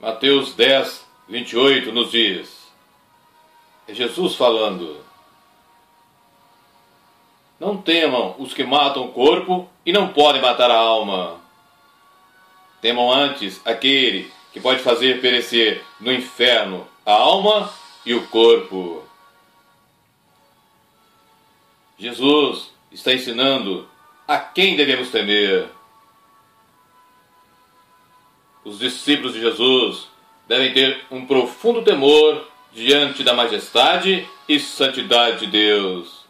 Mateus 10, 28 nos diz, é Jesus falando: não temam os que matam o corpo e não podem matar a alma. Temam antes aquele que pode fazer perecer no inferno a alma e o corpo. Jesus está ensinando a quem devemos temer. Os discípulos de Jesus devem ter um profundo temor diante da majestade e santidade de Deus,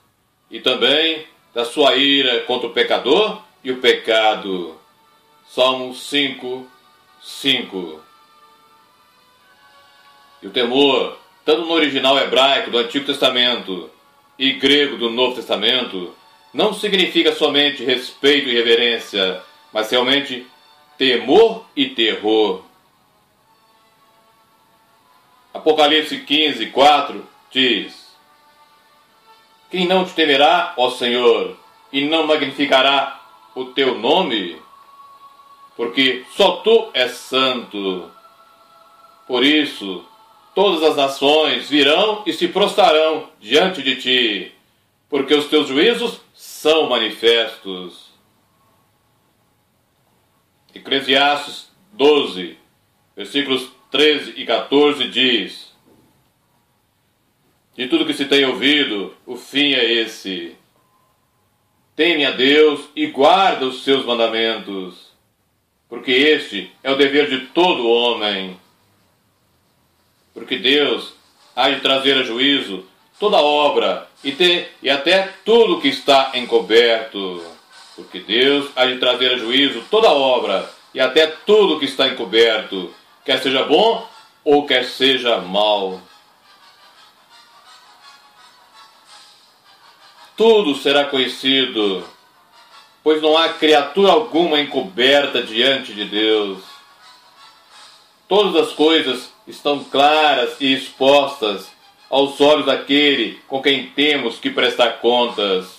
e também da sua ira contra o pecador e o pecado. Salmo 5, 5. E o temor, tanto no original hebraico do Antigo Testamento e grego do Novo Testamento, não significa somente respeito e reverência, mas realmente temor e terror. Apocalipse 15, 4 diz: quem não te temerá, ó Senhor, e não magnificará o teu nome? Porque só tu és santo. Por isso, todas as nações virão e se prostrarão diante de ti, porque os teus juízos são manifestos. Eclesiastes 12, versículos 13 e 14 diz: de tudo que se tem ouvido, o fim é esse: teme a Deus e guarda os seus mandamentos, porque este é o dever de todo homem. Porque Deus há de trazer a juízo toda obra e até tudo que está encoberto. Porque Deus há de trazer a juízo toda obra e até tudo que está encoberto, quer seja bom ou quer seja mal. Tudo será conhecido, pois não há criatura alguma encoberta diante de Deus. Todas as coisas estão claras e expostas aos olhos daquele com quem temos que prestar contas.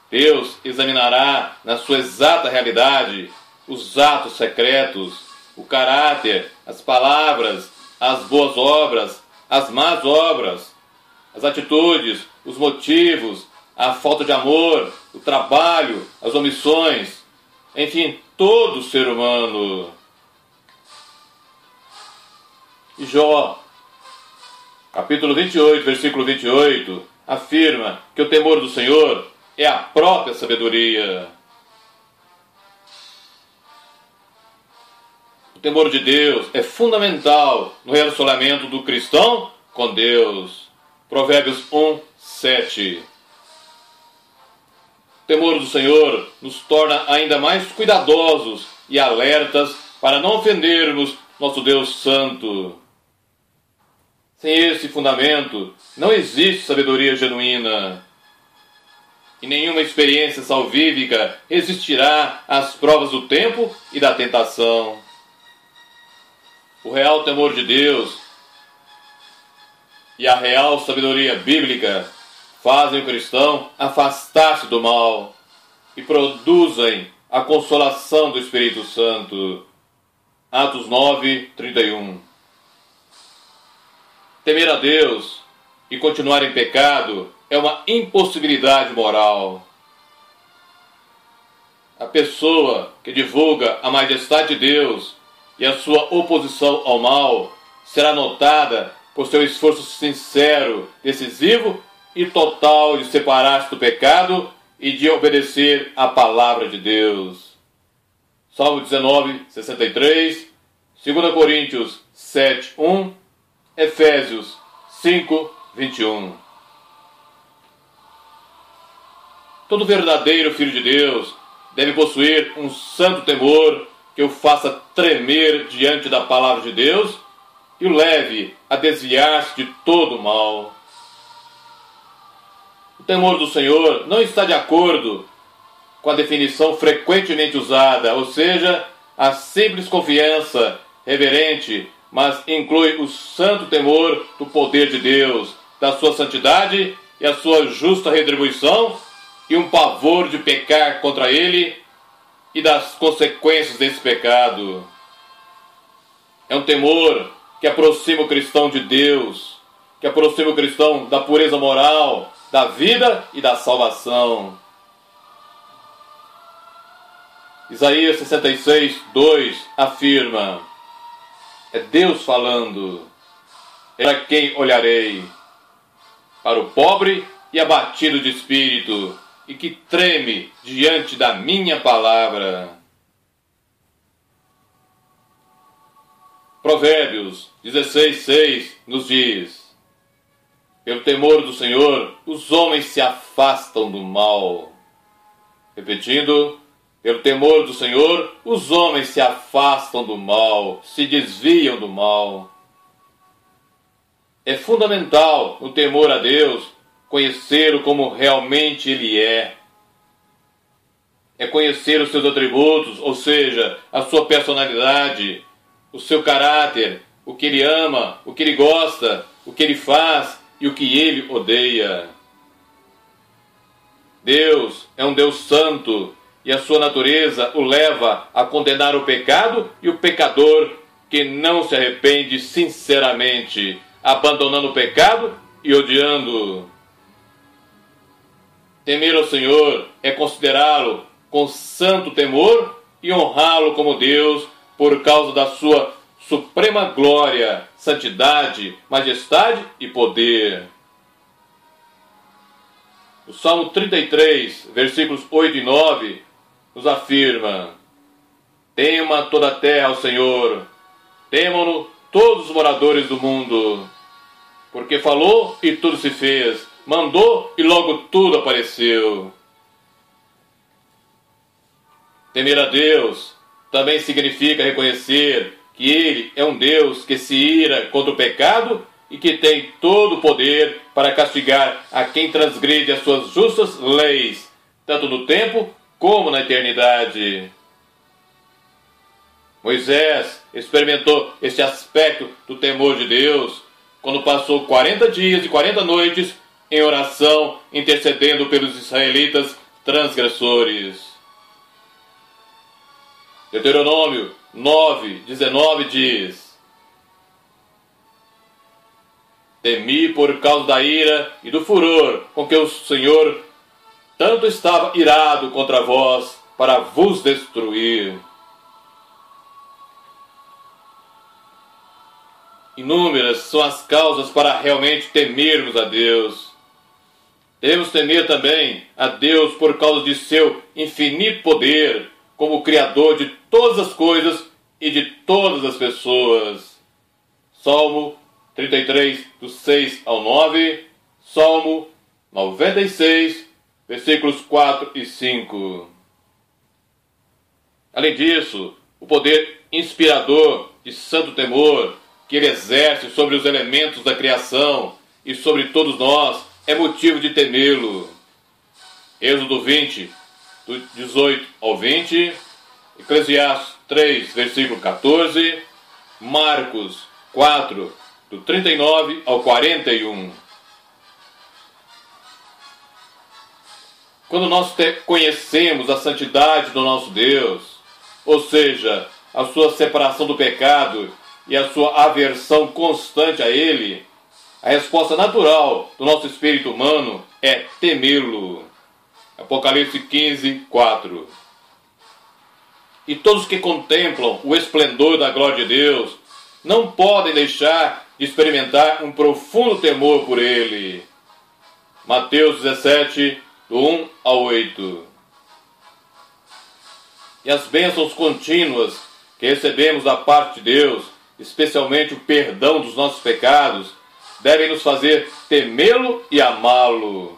Deus examinará na sua exata realidade os atos secretos, o caráter, as palavras, as boas obras, as más obras, as atitudes, os motivos, a falta de amor, o trabalho, as omissões, enfim, todo ser humano. E Jó, capítulo 28, versículo 28, afirma que o temor do Senhor é a própria sabedoria. O temor de Deus é fundamental no relacionamento do cristão com Deus. Provérbios 1, 7. O temor do Senhor nos torna ainda mais cuidadosos e alertas para não ofendermos nosso Deus Santo. Sem esse fundamento, não existe sabedoria genuína. E nenhuma experiência salvífica resistirá às provas do tempo e da tentação. O real temor de Deus e a real sabedoria bíblica fazem o cristão afastar-se do mal e produzem a consolação do Espírito Santo. Atos 9, 31. Temer a Deus e continuar em pecado é uma impossibilidade moral. A pessoa que divulga a majestade de Deus e a sua oposição ao mal será notada por seu esforço sincero, decisivo e total de separar-se do pecado e de obedecer à palavra de Deus. Salmo 19, 63, 2 Coríntios 7, 1, Efésios 5, 21. Todo verdadeiro filho de Deus deve possuir um santo temor que o faça tremer diante da palavra de Deus e o leve a desviar-se de todo o mal. O temor do Senhor não está de acordo com a definição frequentemente usada, ou seja, a simples confiança reverente, mas inclui o santo temor do poder de Deus, da sua santidade e a sua justa retribuição, e um pavor de pecar contra Ele e das consequências desse pecado. É um temor que aproxima o cristão de Deus, que aproxima o cristão da pureza moral, da vida e da salvação. Isaías 66, 2 afirma: é Deus falando, para quem olharei? Para o pobre e abatido de espírito, e que treme diante da minha palavra. Provérbios 16, 6 nos diz: pelo temor do Senhor, os homens se afastam do mal. Repetindo: pelo temor do Senhor, os homens se afastam do mal, se desviam do mal. É fundamental, no temor a Deus, conhecer-o como realmente Ele é. É conhecer os seus atributos, ou seja, a sua personalidade, o seu caráter, o que Ele ama, o que Ele gosta, o que Ele faz e o que Ele odeia. Deus é um Deus santo, e a sua natureza o leva a condenar o pecado e o pecador que não se arrepende sinceramente, abandonando o pecado e odiando-o. Temer ao Senhor é considerá-lo com santo temor e honrá-lo como Deus por causa da sua suprema glória, santidade, majestade e poder. O Salmo 33, versículos 8 e 9, nos afirma: tema toda a terra ao Senhor, temam-no todos os moradores do mundo, porque falou e tudo se fez, mandou e logo tudo apareceu. Temer a Deus também significa reconhecer que Ele é um Deus que se ira contra o pecado e que tem todo o poder para castigar a quem transgride as suas justas leis, tanto no tempo como na eternidade. Moisés experimentou este aspecto do temor de Deus quando passou 40 dias e 40 noites em oração, intercedendo pelos israelitas transgressores. Deuteronômio 9, 19 diz: temi por causa da ira e do furor com que o Senhor tanto estava irado contra vós para vos destruir. Inúmeras são as causas para realmente temermos a Deus. Devemos temer também a Deus por causa de seu infinito poder, como Criador de todas as coisas e de todas as pessoas. Salmo 33, do 6 ao 9, Salmo 96, versículos 4 e 5. Além disso, o poder inspirador de santo temor que Ele exerce sobre os elementos da criação e sobre todos nós é motivo de temê-lo. Êxodo 20, do 18 ao 20, Eclesiastes 3, versículo 14, Marcos 4, do 39 ao 41. Quando nós conhecemos a santidade do nosso Deus, ou seja, a sua separação do pecado e a sua aversão constante a Ele, a resposta natural do nosso espírito humano é temê-lo. Apocalipse 15, 4. E todos que contemplam o esplendor da glória de Deus não podem deixar de experimentar um profundo temor por Ele. Mateus 17, do 1 ao 8. E as bênçãos contínuas que recebemos da parte de Deus, especialmente o perdão dos nossos pecados, devem nos fazer temê-lo e amá-lo.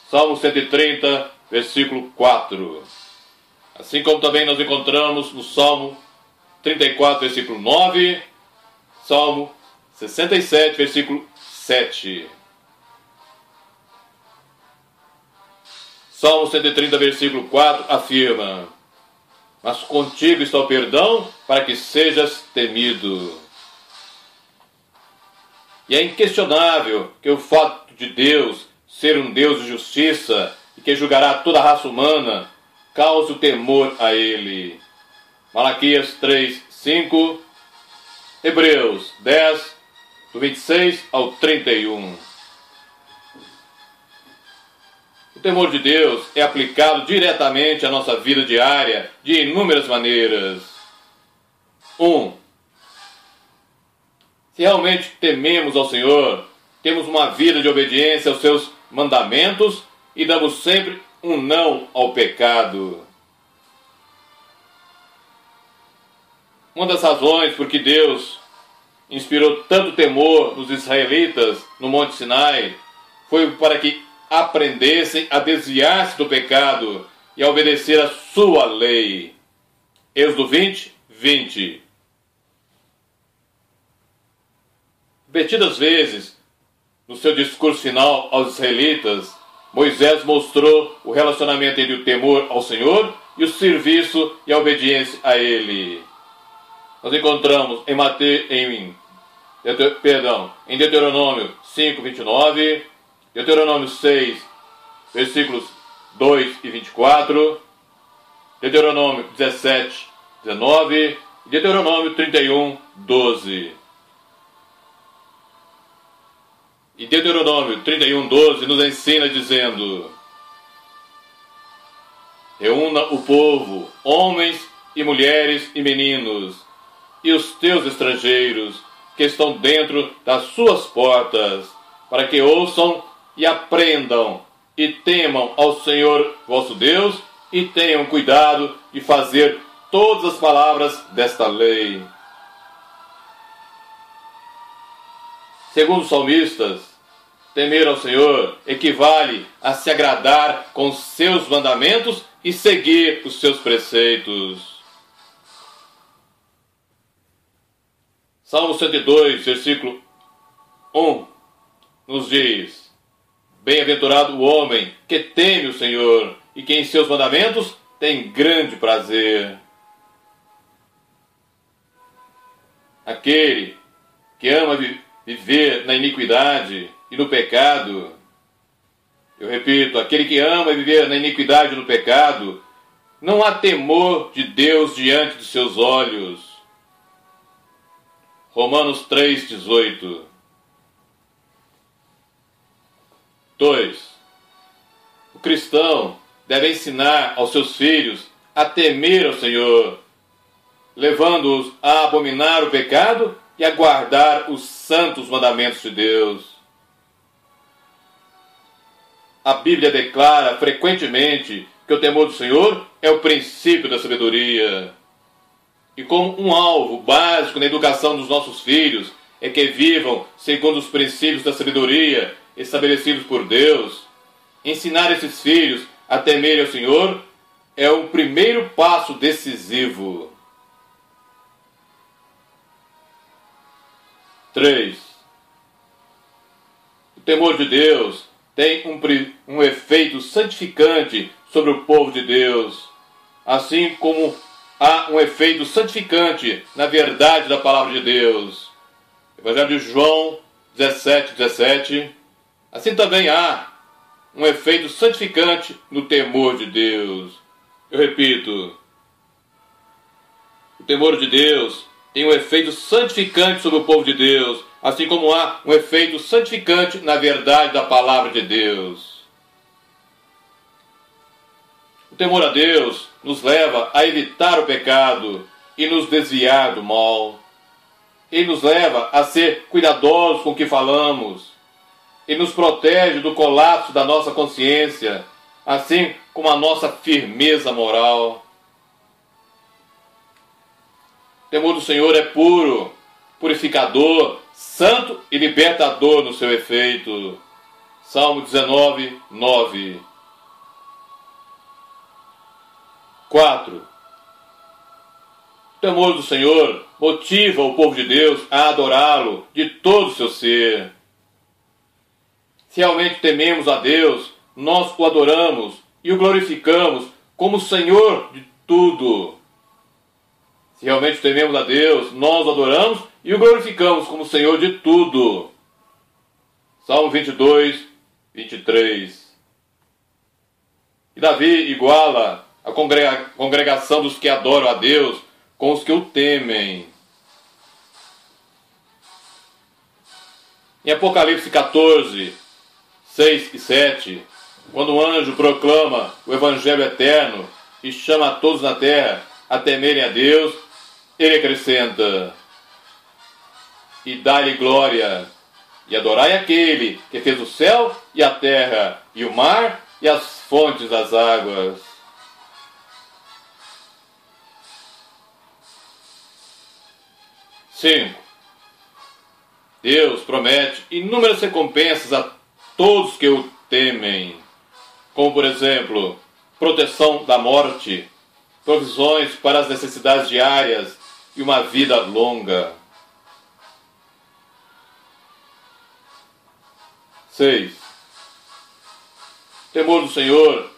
Salmo 130, versículo 4. Assim como também nós encontramos no Salmo 34, versículo 9, Salmo 67, versículo 7. Salmo 130, versículo 4 afirma: mas contigo está o perdão para que sejas temido. E é inquestionável que o fato de Deus ser um Deus de justiça e que julgará toda a raça humana cause o temor a Ele. Malaquias 3, 5, Hebreus 10, do 26 ao 31. O temor de Deus é aplicado diretamente à nossa vida diária de inúmeras maneiras. 1. Se realmente tememos ao Senhor, temos uma vida de obediência aos seus mandamentos e damos sempre um não ao pecado. Uma das razões por que Deus inspirou tanto temor nos israelitas no Monte Sinai foi para que aprendessem a desviar-se do pecado e a obedecer a sua lei. Êxodo 20, 20. Repetidas vezes, no seu discurso final aos israelitas, Moisés mostrou o relacionamento entre o temor ao Senhor e o serviço e a obediência a Ele. Nós encontramos em Deuteronômio 5, 29, Deuteronômio 6, versículos 2 e 24, Deuteronômio 17, 19 e Deuteronômio 31, 12. E Deuteronômio 31, 12 nos ensina dizendo: reúna o povo, homens e mulheres e meninos, e os teus estrangeiros que estão dentro das suas portas, para que ouçam e aprendam e temam ao Senhor vosso Deus e tenham cuidado de fazer todas as palavras desta lei. Segundo os salmistas, temer ao Senhor equivale a se agradar com seus mandamentos e seguir os seus preceitos. Salmo 102, versículo 1, nos diz: bem-aventurado o homem que teme o Senhor e que em seus mandamentos tem grande prazer. Aquele que ama viver na iniquidade e no pecado, eu repito, aquele que ama viver na iniquidade e no pecado, não há temor de Deus diante de seus olhos. Romanos 3, 18. 2. O cristão deve ensinar aos seus filhos a temer ao Senhor, levando-os a abominar o pecado e a guardar os santos mandamentos de Deus. A Bíblia declara frequentemente que o temor do Senhor é o princípio da sabedoria. E como um alvo básico na educação dos nossos filhos é que vivam segundo os princípios da sabedoria estabelecidos por Deus, ensinar esses filhos a temer ao Senhor é o primeiro passo decisivo. 3. O temor de Deus tem um efeito santificante sobre o povo de Deus, assim como há um efeito santificante na verdade da palavra de Deus. Evangelho de João 17, 17. Assim também há um efeito santificante no temor de Deus. Eu repito, o temor de Deus tem um efeito santificante sobre o povo de Deus, assim como há um efeito santificante na verdade da palavra de Deus. O temor a Deus nos leva a evitar o pecado e nos desviar do mal. Ele nos leva a ser cuidadosos com o que falamos. Ele nos protege do colapso da nossa consciência, assim como a nossa firmeza moral. O temor do Senhor é puro, purificador, santo e libertador no seu efeito. Salmo 19, 9. 4. O temor do Senhor motiva o povo de Deus a adorá-lo de todo o seu ser. Se realmente tememos a Deus, nós o adoramos e o glorificamos como Senhor de tudo. Se realmente tememos a Deus, nós o adoramos e o glorificamos como Senhor de tudo. Salmo 22, 23. E Davi iguala a congregação dos que adoram a Deus com os que o temem. Em Apocalipse 14, 6 e 7, quando o anjo proclama o Evangelho eterno e chama a todos na terra a temerem a Deus, ele acrescenta: e dá-lhe glória, e adorai aquele que fez o céu e a terra, e o mar e as fontes das águas. Cinco. Deus promete inúmeras recompensas a todos que o temem, como por exemplo, proteção da morte, provisões para as necessidades diárias e uma vida longa. 6. O temor do Senhor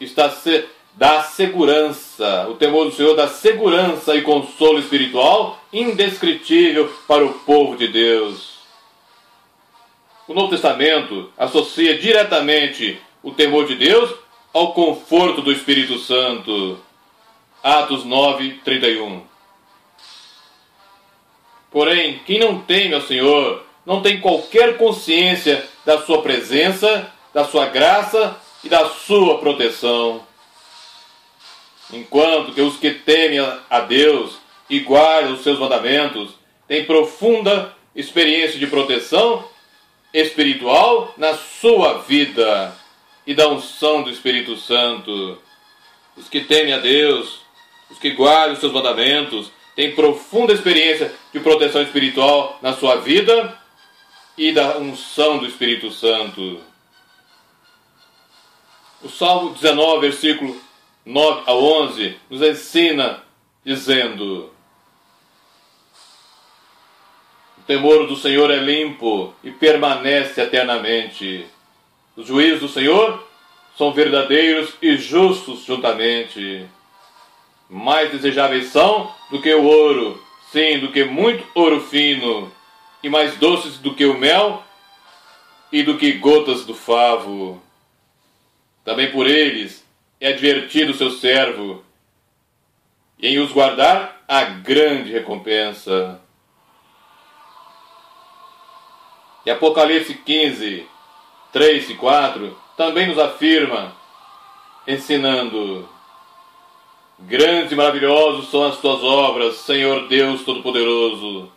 dá segurança. O temor do Senhor dá segurança e consolo espiritual indescritível para o povo de Deus. O Novo Testamento associa diretamente o temor de Deus ao conforto do Espírito Santo. Atos 9, 31. Porém, quem não teme ao Senhor não tem qualquer consciência da sua presença, da sua graça e da sua proteção. Enquanto que os que temem a Deus e guardam os seus mandamentos têm profunda experiência de proteção espiritual na sua vida e da unção do Espírito Santo. Os que temem a Deus, os que guardam os seus mandamentos, têm profunda experiência de proteção espiritual na sua vida e da unção do Espírito Santo. O Salmo 19, versículo 9 a 11, nos ensina dizendo: o temor do Senhor é limpo e permanece eternamente. Os juízos do Senhor são verdadeiros e justos juntamente. Mais desejáveis são do que o ouro, sim, do que muito ouro fino, e mais doces do que o mel e do que gotas do favo. Também por eles é advertido o seu servo, e em os guardar há grande recompensa. E Apocalipse 15, 3 e 4 também nos afirma, ensinando: grandes e maravilhosos são as tuas obras, Senhor Deus Todo-Poderoso.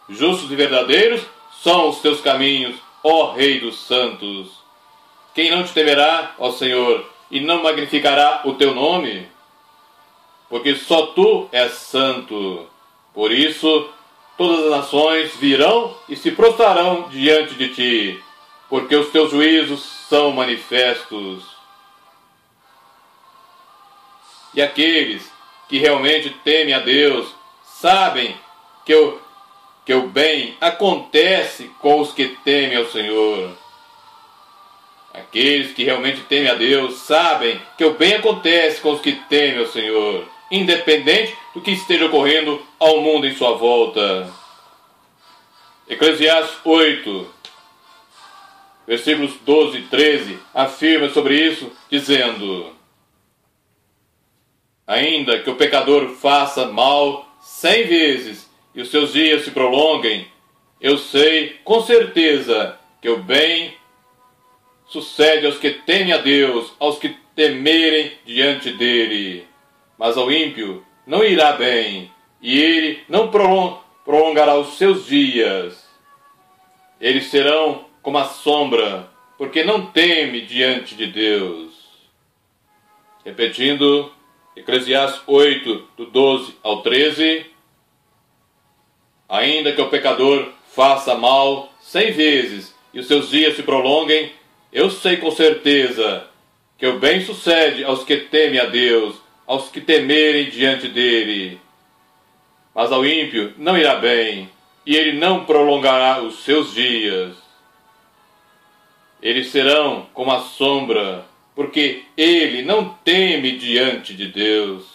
Justos e verdadeiros são os teus caminhos, ó Rei dos santos. Quem não te temerá, ó Senhor, e não magnificará o teu nome? Porque só tu és santo. Por isso, todas as nações virão e se prostrarão diante de ti, porque os teus juízos são manifestos. E aqueles que realmente temem a Deus sabem que o bem acontece com os que temem ao Senhor. Aqueles que realmente temem a Deus sabem que o bem acontece com os que temem ao Senhor, independente do que esteja ocorrendo ao mundo em sua volta. Eclesiastes 8, versículos 12 e 13, afirma sobre isso, dizendo: ainda que o pecador faça mal 100 vezes e os seus dias se prolonguem, eu sei com certeza que o bem sucede aos que temem a Deus, aos que temerem diante dele. Mas ao ímpio não irá bem, e ele não prolongará os seus dias. Eles serão como a sombra, porque não teme diante de Deus. Repetindo, Eclesiastes 8, do 12 ao 13. Ainda que o pecador faça mal 100 vezes e os seus dias se prolonguem, eu sei com certeza que o bem sucede aos que temem a Deus, aos que temerem diante dele. Mas ao ímpio não irá bem, e ele não prolongará os seus dias. Eles serão como a sombra, porque ele não teme diante de Deus.